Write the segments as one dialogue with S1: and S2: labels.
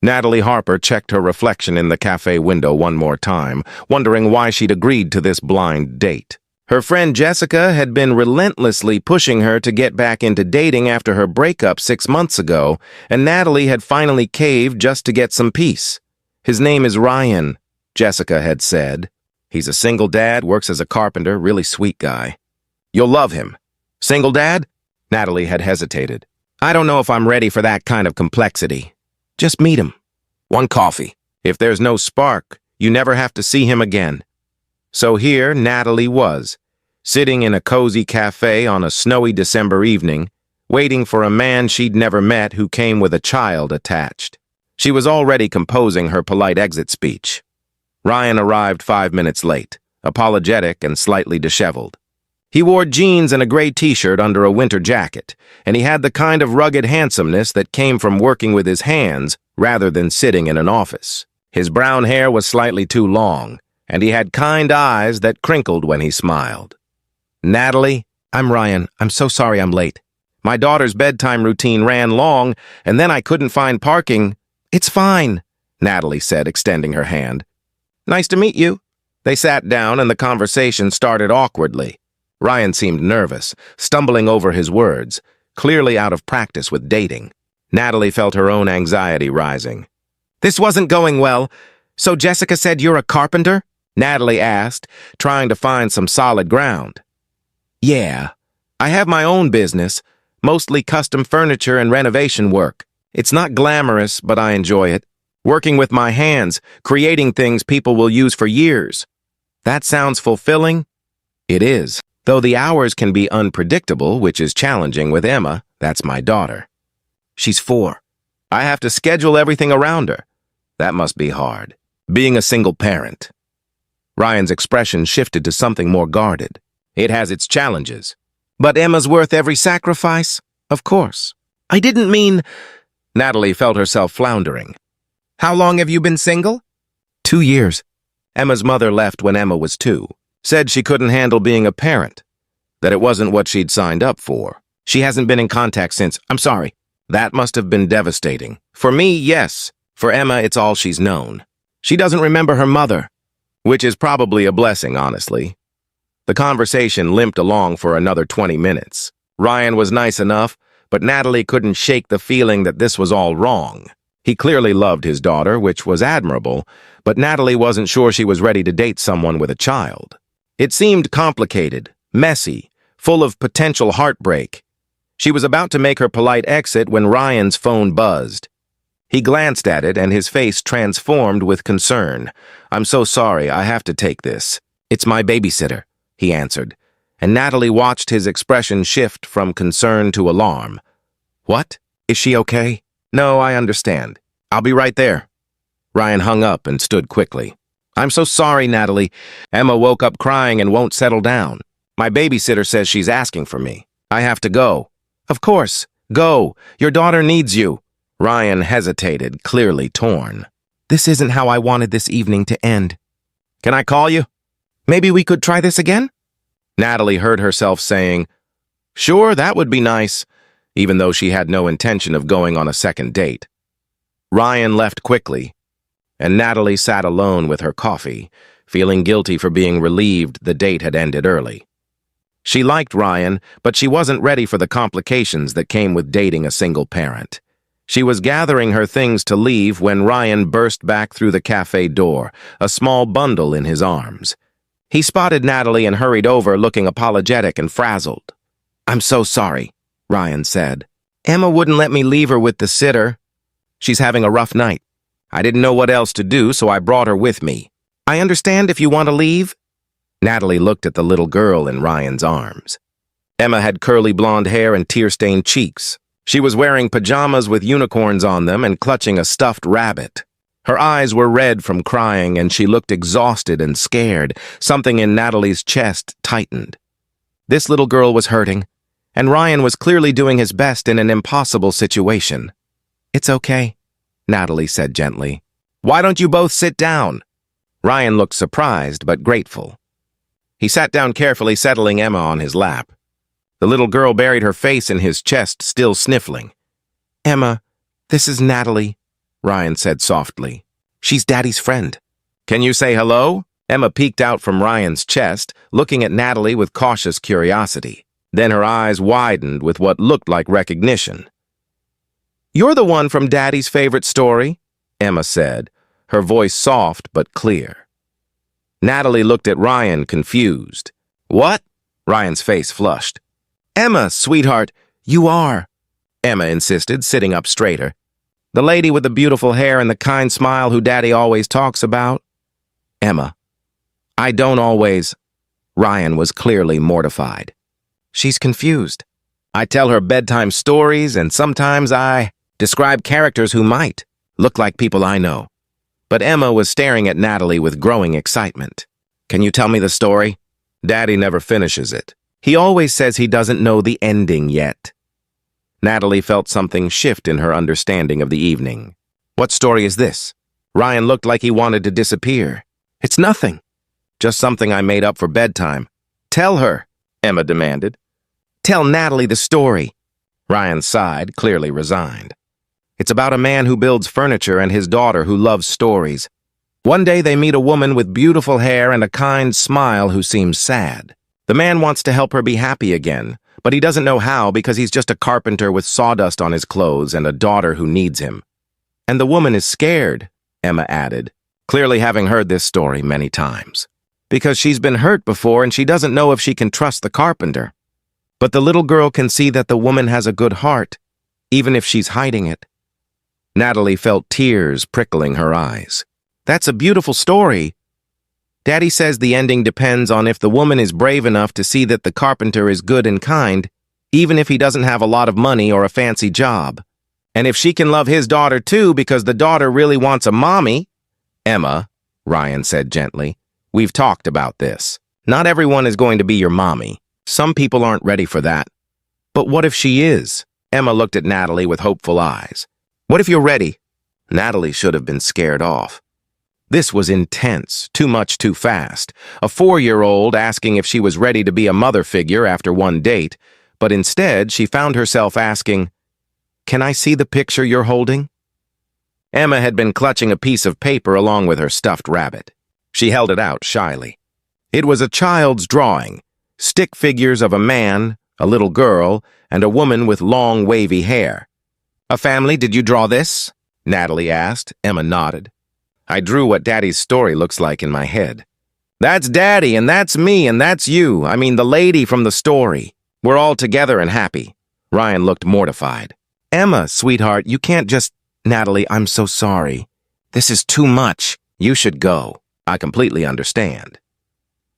S1: Natalie Harper checked her reflection in the cafe window one more time, wondering why she'd agreed to this blind date. Her friend Jessica had been relentlessly pushing her to get back into dating after her breakup 6 months ago, and Natalie had finally caved just to get some peace. "His name is Ryan," Jessica had said. "He's a single dad, works as a carpenter, really sweet guy. You'll love him." "Single dad?" Natalie had hesitated. "I don't know if I'm ready for that kind of complexity. Just meet him. One coffee. If there's no spark, you never have to see him again." So here Natalie was, sitting in a cozy cafe on a snowy December evening, waiting for a man she'd never met who came with a child attached. She was already composing her polite exit speech. Ryan arrived 5 minutes late, apologetic and slightly disheveled. He wore jeans and a gray t-shirt under a winter jacket, and he had the kind of rugged handsomeness that came from working with his hands rather than sitting in an office. His brown hair was slightly too long, and he had kind eyes that crinkled when he smiled. "Natalie, I'm Ryan. I'm so sorry I'm late. My daughter's bedtime routine ran long, and then I couldn't find parking." "It's fine," Natalie said, extending her hand. "Nice to meet you." They sat down, and the conversation started awkwardly. Ryan seemed nervous, stumbling over his words, clearly out of practice with dating. Natalie felt her own anxiety rising. "This wasn't going well. So Jessica said you're a carpenter?" Natalie asked, trying to find some solid ground. "Yeah. I have my own business, mostly custom furniture and renovation work. It's not glamorous, but I enjoy it. Working with my hands, creating things people will use for years. That sounds fulfilling?" "It is. Though the hours can be unpredictable, which is challenging with Emma, that's my daughter. She's 4. I have to schedule everything around her. That must be hard. Being a single parent." Ryan's expression shifted to something more guarded. "It has its challenges. But Emma's worth every sacrifice? Of course. I didn't mean—" Natalie felt herself floundering. "How long have you been single?" 2 years. Emma's mother left when Emma was 2. Said she couldn't handle being a parent, that it wasn't what she'd signed up for. She hasn't been in contact since. I'm sorry. That must have been devastating. For me, yes. For Emma, it's all she's known. She doesn't remember her mother, which is probably a blessing, honestly. The conversation limped along for another 20 minutes. Ryan was nice enough, but Natalie couldn't shake the feeling that this was all wrong. He clearly loved his daughter, which was admirable, but Natalie wasn't sure she was ready to date someone with a child. It seemed complicated, messy, full of potential heartbreak. She was about to make her polite exit when Ryan's phone buzzed. He glanced at it and his face transformed with concern. "I'm so sorry, I have to take this. It's my babysitter," he answered, and Natalie watched his expression shift from concern to alarm. "What? Is she okay?" "No, I understand. I'll be right there." Ryan hung up and stood quickly. "I'm so sorry, Natalie. Emma woke up crying and won't settle down. My babysitter says she's asking for me. I have to go." "Of course. Go. Your daughter needs you." Ryan hesitated, clearly torn. "This isn't how I wanted this evening to end." "Can I call you? Maybe we could try this again?" Natalie heard herself saying, "Sure, that would be nice," even though she had no intention of going on a second date. Ryan left quickly, and Natalie sat alone with her coffee, feeling guilty for being relieved the date had ended early. She liked Ryan, but she wasn't ready for the complications that came with dating a single parent. She was gathering her things to leave when Ryan burst back through the cafe door, a small bundle in his arms. He spotted Natalie and hurried over, looking apologetic and frazzled. "I'm so sorry," Ryan said. "Emma wouldn't let me leave her with the sitter. She's having a rough night. I didn't know what else to do, so I brought her with me. I understand if you want to leave." Natalie looked at the little girl in Ryan's arms. Emma had curly blonde hair and tear-stained cheeks. She was wearing pajamas with unicorns on them and clutching a stuffed rabbit. Her eyes were red from crying, and she looked exhausted and scared. Something in Natalie's chest tightened. This little girl was hurting, and Ryan was clearly doing his best in an impossible situation. "It's okay," Natalie said gently. "Why don't you both sit down?" Ryan looked surprised but grateful. He sat down carefully, settling Emma on his lap. The little girl buried her face in his chest, still sniffling. "Emma, this is Natalie." Ryan said softly. She's Daddy's friend. Can you say hello? Emma peeked out from Ryan's chest, looking at Natalie with cautious curiosity. Then her eyes widened with what looked like recognition. You're the one from Daddy's favorite story, Emma said, her voice soft but clear. Natalie looked at Ryan, confused. What? Ryan's face flushed. Emma, sweetheart, you are, Emma insisted, sitting up straighter. The lady with the beautiful hair and the kind smile who Daddy always talks about? Emma. I don't always. Ryan was clearly mortified. She's confused. I tell her bedtime stories, and sometimes I describe characters who might look like people I know. But Emma was staring at Natalie with growing excitement. Can you tell me the story? Daddy never finishes it. He always says he doesn't know the ending yet. Natalie felt something shift in her understanding of the evening. What story is this? Ryan looked like he wanted to disappear. It's nothing. Just something I made up for bedtime. Tell her, Emma demanded. Tell Natalie the story. Ryan sighed, clearly resigned. It's about a man who builds furniture and his daughter who loves stories. One day they meet a woman with beautiful hair and a kind smile who seems sad. The man wants to help her be happy again, but he doesn't know how because he's just a carpenter with sawdust on his clothes and a daughter who needs him. And the woman is scared, Emma added, clearly having heard this story many times. Because she's been hurt before and she doesn't know if she can trust the carpenter. But the little girl can see that the woman has a good heart, even if she's hiding it. Natalie felt tears prickling her eyes. That's a beautiful story. Daddy says the ending depends on if the woman is brave enough to see that the carpenter is good and kind, even if he doesn't have a lot of money or a fancy job. And if she can love his daughter too because the daughter really wants a mommy. Emma, Ryan said gently, we've talked about this. Not everyone is going to be your mommy. Some people aren't ready for that. But what if she is? Emma looked at Natalie with hopeful eyes. What if you're ready? Natalie should have been scared off. This was intense, too much too fast. A 4-year-old asking if she was ready to be a mother figure after one date, but instead she found herself asking, Can I see the picture you're holding? Emma had been clutching a piece of paper along with her stuffed rabbit. She held it out shyly. It was a child's drawing, stick figures of a man, a little girl, and a woman with long, wavy hair. A family, did you draw this? Natalie asked. Emma nodded. I drew what Daddy's story looks like in my head. That's Daddy, and that's me, and that's you. I mean, the lady from the story. We're all together and happy. Ryan looked mortified. Emma, sweetheart, you can't just... Natalie, I'm so sorry. This is too much. You should go. I completely understand.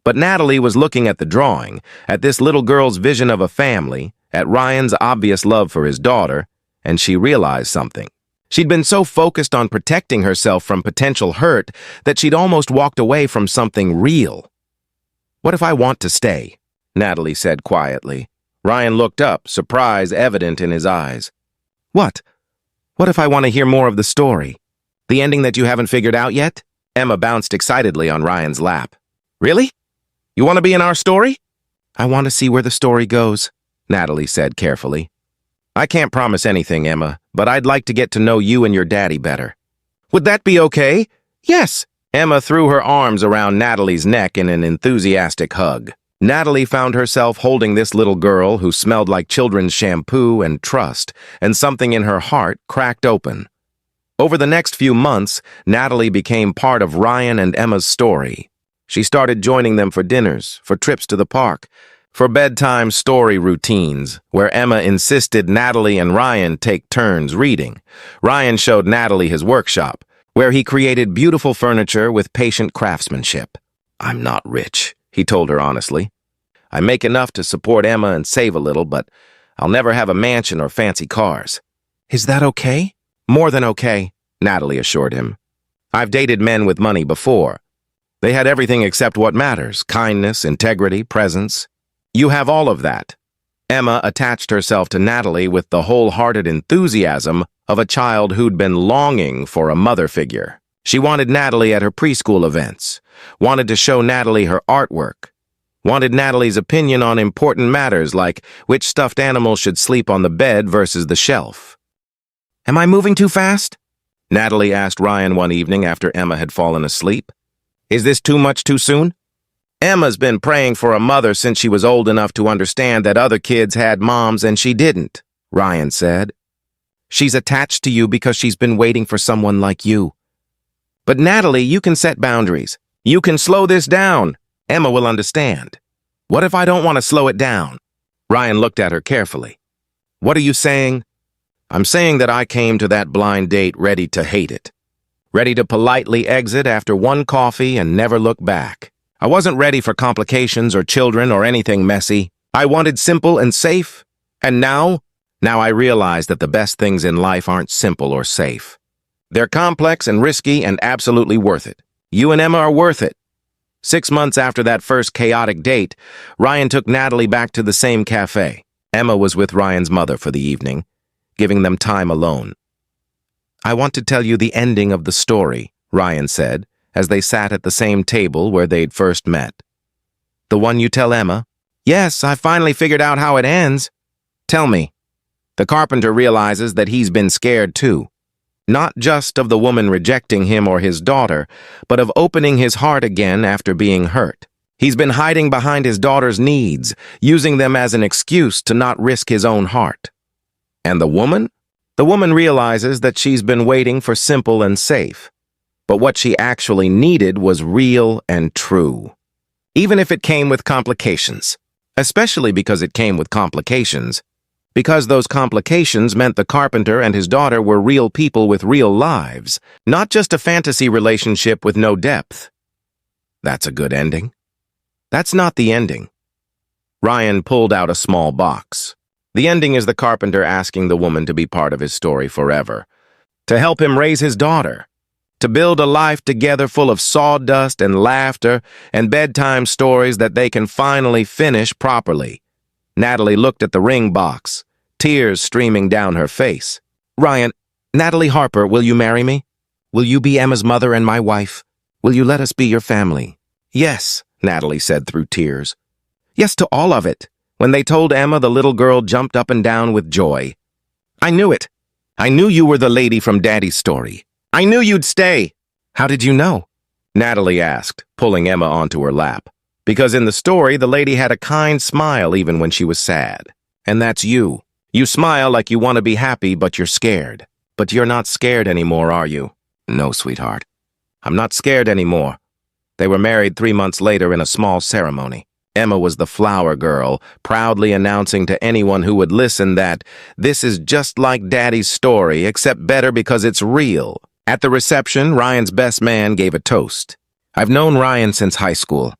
S1: But Natalie was looking at the drawing, at this little girl's vision of a family, at Ryan's obvious love for his daughter, and she realized something. She'd been so focused on protecting herself from potential hurt that she'd almost walked away from something real. What if I want to stay? Natalie said quietly. Ryan looked up, surprise evident in his eyes. What? What if I want to hear more of the story? The ending that you haven't figured out yet? Emma bounced excitedly on Ryan's lap. Really? You want to be in our story? I want to see where the story goes, Natalie said carefully. I can't promise anything, Emma, but I'd like to get to know you and your daddy better. Would that be okay? Yes. Emma threw her arms around Natalie's neck in an enthusiastic hug. Natalie found herself holding this little girl who smelled like children's shampoo and trust, and something in her heart cracked open. Over the next few months, Natalie became part of Ryan and Emma's story. She started joining them for dinners, for trips to the park, for bedtime story routines, where Emma insisted Natalie and Ryan take turns reading. Ryan showed Natalie his workshop, where he created beautiful furniture with patient craftsmanship. I'm not rich, he told her honestly. I make enough to support Emma and save a little, but I'll never have a mansion or fancy cars. Is that okay? More than okay, Natalie assured him. I've dated men with money before. They had everything except what matters, kindness, integrity, presence. You have all of that. Emma attached herself to Natalie with the wholehearted enthusiasm of a child who'd been longing for a mother figure. She wanted Natalie at her preschool events, wanted to show Natalie her artwork, wanted Natalie's opinion on important matters like which stuffed animal should sleep on the bed versus the shelf. Am I moving too fast? Natalie asked Ryan one evening after Emma had fallen asleep. Is this too much too soon? Emma's been praying for a mother since she was old enough to understand that other kids had moms and she didn't, Ryan said. She's attached to you because she's been waiting for someone like you. But Natalie, you can set boundaries. You can slow this down. Emma will understand. What if I don't want to slow it down? Ryan looked at her carefully. What are you saying? I'm saying that I came to that blind date ready to hate it. Ready to politely exit after one coffee and never look back. I wasn't ready for complications or children or anything messy. I wanted simple and safe. And now I realize that the best things in life aren't simple or safe. They're complex and risky and absolutely worth it. You and Emma are worth it. 6 months after that first chaotic date, Ryan took Natalie back to the same cafe. Emma was with Ryan's mother for the evening, giving them time alone. I want to tell you the ending of the story, Ryan said, as they sat at the same table where they'd first met. The one you tell Emma? Yes, I finally figured out how it ends. Tell me. The carpenter realizes that he's been scared too. Not just of the woman rejecting him or his daughter, but of opening his heart again after being hurt. He's been hiding behind his daughter's needs, using them as an excuse to not risk his own heart. And the woman? The woman realizes that she's been waiting for simple and safe. But what she actually needed was real and true. Even if it came with complications. Especially because it came with complications. Because those complications meant the carpenter and his daughter were real people with real lives, not just a fantasy relationship with no depth. That's a good ending. That's not the ending. Ryan pulled out a small box. The ending is the carpenter asking the woman to be part of his story forever, to help him raise his daughter, to build a life together full of sawdust and laughter and bedtime stories that they can finally finish properly. Natalie looked at the ring box, tears streaming down her face. Ryan, Natalie Harper, will you marry me? Will you be Emma's mother and my wife? Will you let us be your family? Yes, Natalie said through tears. Yes to all of it. When they told Emma, the little girl jumped up and down with joy. I knew it. I knew you were the lady from Daddy's story. I knew you'd stay. How did you know? Natalie asked, pulling Emma onto her lap. Because in the story, the lady had a kind smile even when she was sad. And that's you. You smile like you want to be happy, but you're scared. But you're not scared anymore, are you? No, sweetheart. I'm not scared anymore. They were married 3 months later in a small ceremony. Emma was the flower girl, proudly announcing to anyone who would listen that this is just like Daddy's story, except better because it's real. At the reception, Ryan's best man gave a toast. I've known Ryan since high school.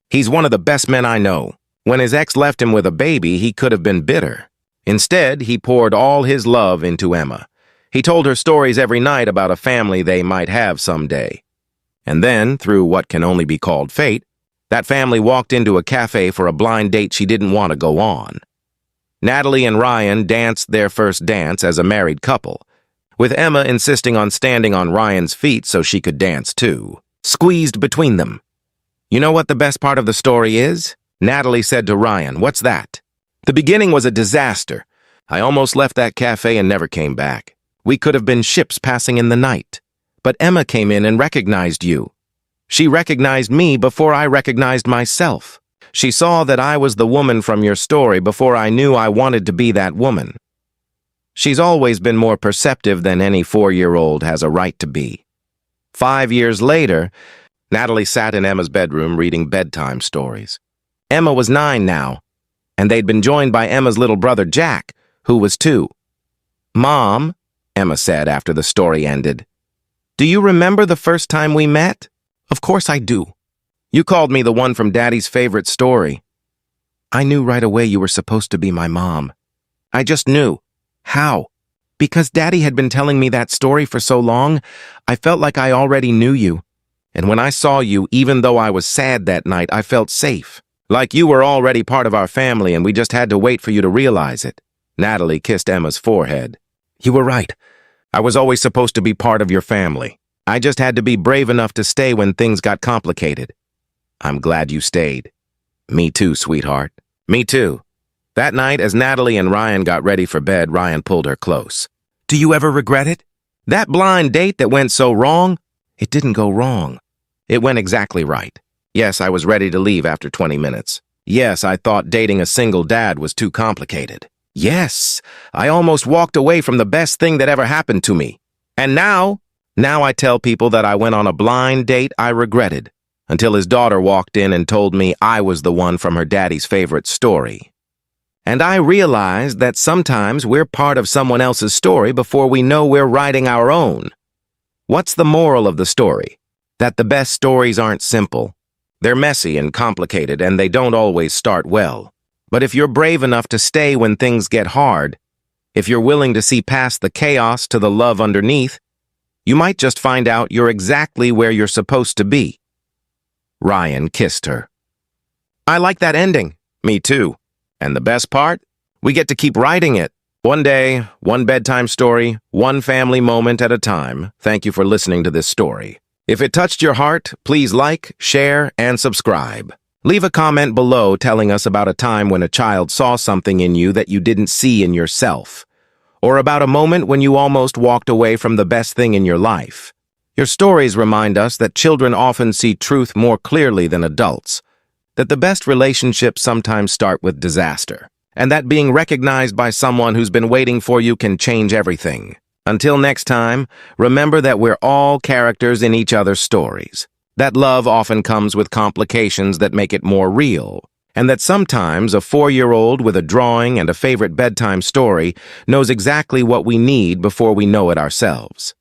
S1: He's one of the best men I know. When his ex left him with a baby, he could have been bitter. Instead, he poured all his love into Emma. He told her stories every night about a family they might have someday. And then, through what can only be called fate, that family walked into a cafe for a blind date she didn't want to go on. Natalie and Ryan danced their first dance as a married couple, with Emma insisting on standing on Ryan's feet so she could dance too, squeezed between them. You know what the best part of the story is? Natalie said to Ryan, what's that? The beginning was a disaster. I almost left that cafe and never came back. We could have been ships passing in the night. But Emma came in and recognized you. She recognized me before I recognized myself. She saw that I was the woman from your story before I knew I wanted to be that woman. She's always been more perceptive than any 4-year-old has a right to be. 5 years later, Natalie sat in Emma's bedroom reading bedtime stories. Emma was 9 now, and they'd been joined by Emma's little brother Jack, who was 2. Mom, Emma said after the story ended, do you remember the first time we met? Of course I do. You called me the one from Daddy's favorite story. I knew right away you were supposed to be my mom. I just knew. How? Because Daddy had been telling me that story for so long, I felt like I already knew you. And when I saw you, even though I was sad that night, I felt safe. Like you were already part of our family and we just had to wait for you to realize it. Natalie kissed Emma's forehead. You were right. I was always supposed to be part of your family. I just had to be brave enough to stay when things got complicated. I'm glad you stayed. Me too, sweetheart. Me too. That night, as Natalie and Ryan got ready for bed, Ryan pulled her close. Do you ever regret it? That blind date that went so wrong, it didn't go wrong. It went exactly right. Yes, I was ready to leave after 20 minutes. Yes, I thought dating a single dad was too complicated. Yes, I almost walked away from the best thing that ever happened to me. And now I tell people that I went on a blind date I regretted, until his daughter walked in and told me I was the one from her daddy's favorite story. And I realized that sometimes we're part of someone else's story before we know we're writing our own. What's the moral of the story? That the best stories aren't simple. They're messy and complicated, and they don't always start well. But if you're brave enough to stay when things get hard, if you're willing to see past the chaos to the love underneath, you might just find out you're exactly where you're supposed to be. Ryan kissed her. I like that ending. Me too. And the best part? We get to keep writing it. One day, one bedtime story, one family moment at a time. Thank you for listening to this story. If it touched your heart, please like, share, and subscribe. Leave a comment below telling us about a time when a child saw something in you that you didn't see in yourself, or about a moment when you almost walked away from the best thing in your life. Your stories remind us that children often see truth more clearly than adults, that the best relationships sometimes start with disaster, and that being recognized by someone who's been waiting for you can change everything. Until next time, remember that we're all characters in each other's stories, that love often comes with complications that make it more real, and that sometimes a 4-year-old with a drawing and a favorite bedtime story knows exactly what we need before we know it ourselves.